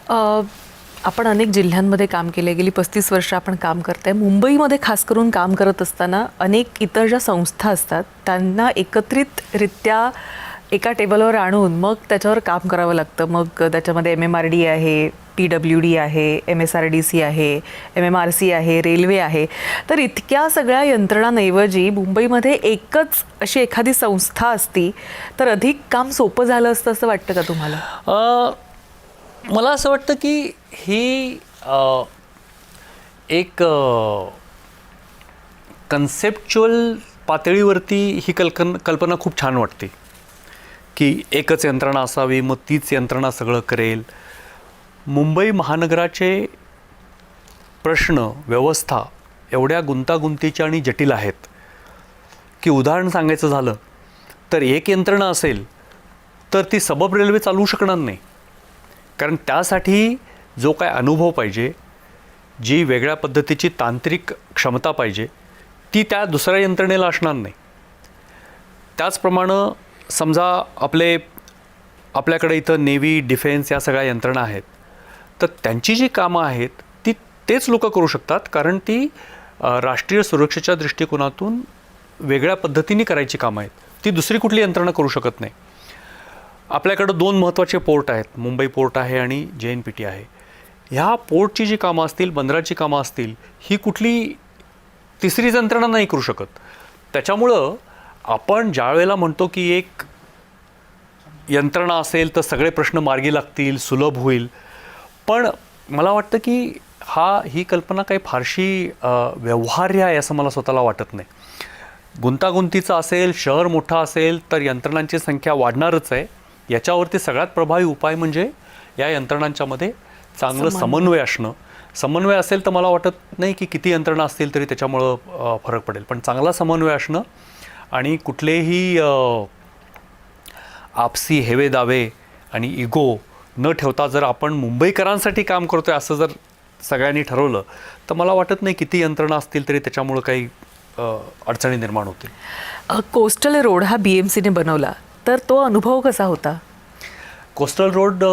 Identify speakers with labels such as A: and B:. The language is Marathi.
A: आपण अनेक जिल्ह्यांमध्ये काम केले, गेली 35 वर्ष आपण काम करताय. मुंबईमध्ये खास करून काम करत असताना अनेक इतर ज्या संस्था असतात त्यांना एकत्रितरित्या एका टेबलवर आणून मग त्याच्यावर काम करावं लागतं. मग त्याच्यामध्ये MMRD आहे, PWD आहे, MSRDC आहे, MMRC आहे, रेल्वे आहे. तर इतक्या सगळ्या यंत्रणांऐवजी मुंबईमध्ये एकच अशी एखादी संस्था असती तर अधिक काम सोपं झालं असतं असं वाटतं का तुम्हाला?
B: मला असं वाटतं की ही एक कन्सेप्च्युअल पातळीवरती ही कल्पना खूप छान वाटते की एकच यंत्रणा असावी, मग तीच यंत्रणा सगळं करेल. मुंबई महानगराचे प्रश्न, व्यवस्था एवढ्या गुंतागुंतीच्या आणि जटिल आहेत की उदाहरण सांगायचं झालं तर एक यंत्रणा असेल तर ती सबब रेल्वे चालवू शकणार नाही. कारण त्यासाठी जो काय अनुभव पाहिजे, जी वेगळ्या पद्धतीची तांत्रिक क्षमता पाहिजे, ती त्या दुसऱ्या यंत्रणेला असणार नाही. त्याचप्रमाणे समजा आपल्याकडे इथं नेव्ही, डिफेन्स या सगळ्या यंत्रणा आहेत, तर त्यांची जी कामं आहेत ती तेच लोक करू शकतात, कारण ती राष्ट्रीय सुरक्षेच्या दृष्टिकोनातून वेगळ्या पद्धतीने करायची कामं आहेत. ती दुसरी कुठली यंत्रणा करू शकत नाही. आपल्याकडं 2 महत्त्वाचे पोर्ट आहेत, मुंबई पोर्ट आहे आणि JNPT आहे. ह्या पोर्टची जी कामं असतील, बंदराची कामं असतील, ही कुठली तिसरी यंत्रणा नाही करू शकत. त्याच्यामुळं आपण ज्या वेळेला म्हणतो की एक यंत्रणा असेल तर सगळे प्रश्न मार्गी लागतील, सुलभ होईल, पण मला वाटतं की ही कल्पना काही फारशी व्यवहार्य आहे असं मला स्वतःला वाटत नाही. गुंतागुंतीचं असेल, शहर मोठं असेल तर यंत्रणांची संख्या वाढणारच आहे. याच्यावरती सगळ्यात प्रभावी उपाय म्हणजे या यंत्रणांच्यामध्ये चांगलं समन्वय असणं. समन्वय असेल तर मला वाटत नाही की किती यंत्रणा असतील तरी त्याच्यामुळं फरक पडेल, पण चांगला समन्वय असणं आणि कुठलेही आपसी हेवे दावे आणि इगो न ठेवता जर आपण मुंबईकरांसाठी काम करतोय असं जर सगळ्यांनी ठरवलं तर मला वाटत नाही किती यंत्रणा असतील तरी त्याच्यामुळं काही अडचणी निर्माण होतील.
A: कोस्टल रोड हा BMCने बनवला, तर तो अनुभव कसा होता?
B: Coastal road